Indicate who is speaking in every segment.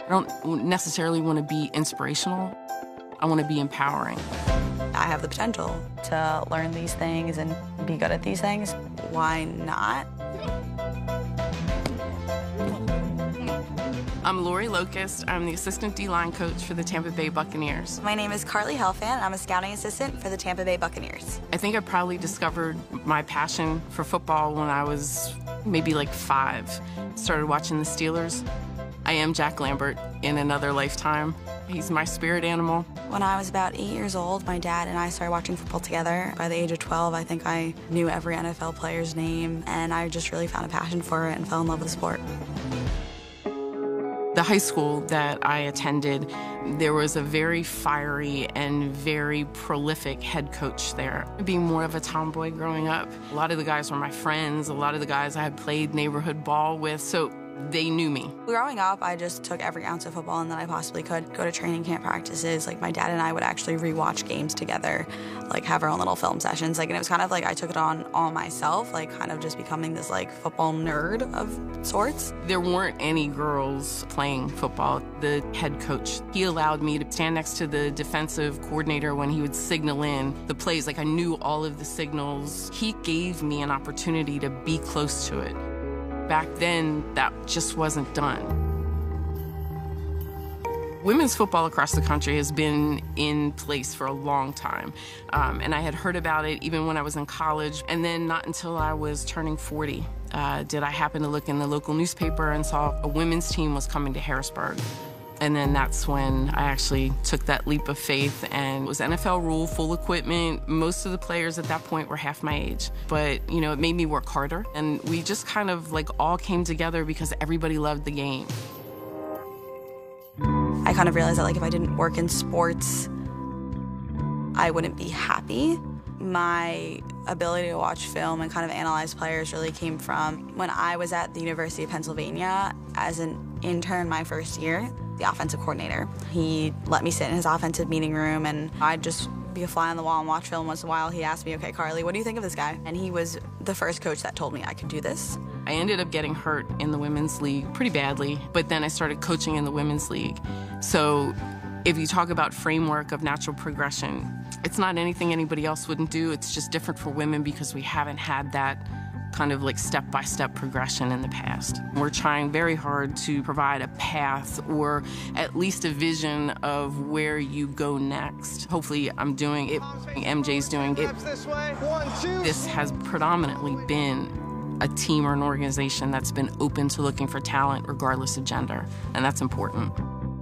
Speaker 1: I don't necessarily want to be inspirational. I want to be empowering.
Speaker 2: I have the potential to learn these things and be good at these things. Why not?
Speaker 1: I'm Lori Locust. I'm the assistant D-line coach for the Tampa Bay Buccaneers.
Speaker 2: My name is Helfand. I'm a scouting assistant for the Tampa Bay Buccaneers.
Speaker 1: I think I probably discovered my passion for football when I was maybe like 5. Started watching the Steelers. I am Jack Lambert in another lifetime. He's my spirit animal.
Speaker 2: When I was about 8 years old, my dad and I started watching football together. By the age of 12, I think I knew every NFL player's name, and I just really found a passion for it and fell in love with the sport.
Speaker 1: The high school that I attended, there was a very fiery and very prolific head coach there. Being more of a tomboy growing up, a lot of the guys were my friends, a lot of the guys I had played neighborhood ball with, so they knew me.
Speaker 2: Growing up, I just took every ounce of football and that I possibly could. Go to training camp practices. Like, my dad and I would actually rewatch games together, like have our own little film sessions. Like, and it was kind of like I took it on all myself, like kind of just becoming this like football nerd of sorts.
Speaker 1: There weren't any girls playing football. The head coach, he allowed me to stand next to the defensive coordinator when he would signal in the plays. Like, I knew all of the signals. He gave me an opportunity to be close to it. Back then, that just wasn't done. Women's football across the country has been in place for a long time. And I had heard about it even when I was in college. And then not until I was turning 40 did I happen to look in the local newspaper and saw a women's team was coming to Harrisburg. And then that's when I actually took that leap of faith, and it was NFL rule, full equipment. Most of the players at that point were half my age. But, you know, it made me work harder. And we just kind of like all came together because everybody loved the game.
Speaker 2: I kind of realized that like if I didn't work in sports, I wouldn't be happy. My ability to watch film and kind of analyze players really came from when I was at the University of Pennsylvania as an intern my first year. The offensive coordinator. He let me sit in his offensive meeting room, and I'd just be a fly on the wall and watch film once in a while. He asked me, okay, Carly, what do you think of this guy? And he was the first coach that told me I could do this.
Speaker 1: I ended up getting hurt in the women's league pretty badly, but then I started coaching in the women's league. So if you talk about framework of natural progression, it's not anything anybody else wouldn't do. It's just different for women because we haven't had that kind of like step-by-step progression in the past. We're trying very hard to provide a path or at least a vision of where you go next. Hopefully I'm doing it, MJ's doing it. This has predominantly been a team or an organization that's been open to looking for talent regardless of gender, and that's important.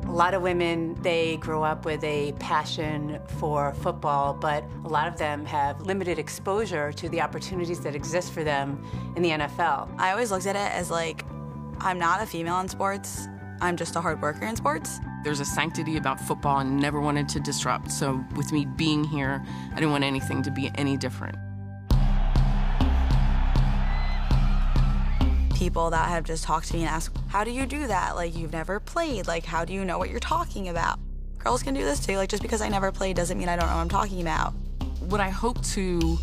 Speaker 3: A lot of women, they grow up with a passion for football, but a lot of them have limited exposure to the opportunities that exist for them in the NFL.
Speaker 2: I always looked at it as like, I'm not a female in sports, I'm just a hard worker in sports.
Speaker 1: There's a sanctity about football and never wanted to disrupt, so with me being here, I didn't want anything to be any different.
Speaker 2: People that have just talked to me and asked, how do you do that? Like, you've never played. Like, how do you know what you're talking about? Girls can do this too. Like, just because I never played doesn't mean I don't know what I'm talking about.
Speaker 1: What I hope to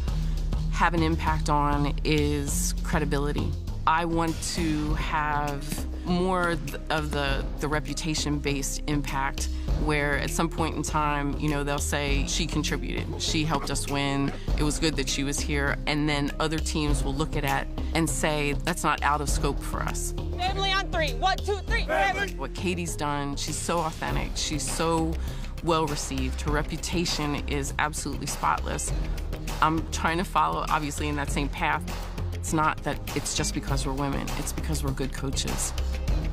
Speaker 1: have an impact on is credibility. I want to have more of the reputation-based impact where at some point in time, you know, they'll say, she contributed, she helped us win, it was good that she was here, and then other teams will look at it and say, that's not out of scope for us.
Speaker 4: Family on 3, 1, 2, 3, family.
Speaker 1: What Katie's done, she's so authentic, she's so well-received, her reputation is absolutely spotless. I'm trying to follow, obviously, in that same path. It's not that it's just because we're women, it's because we're good coaches.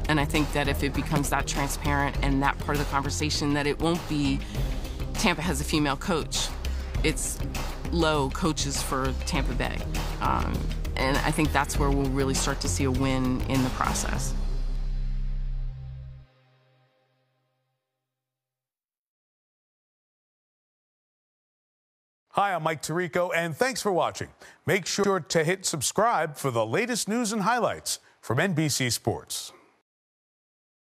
Speaker 1: And I think that if it becomes that transparent and that part of the conversation, that it won't be Tampa has a female coach. It's low coaches for Tampa Bay. And I think that's where we'll really start to see a win in the process.
Speaker 5: Hi, I'm Mike Tirico, and thanks for watching. Make sure to hit subscribe for the latest news and highlights from NBC Sports.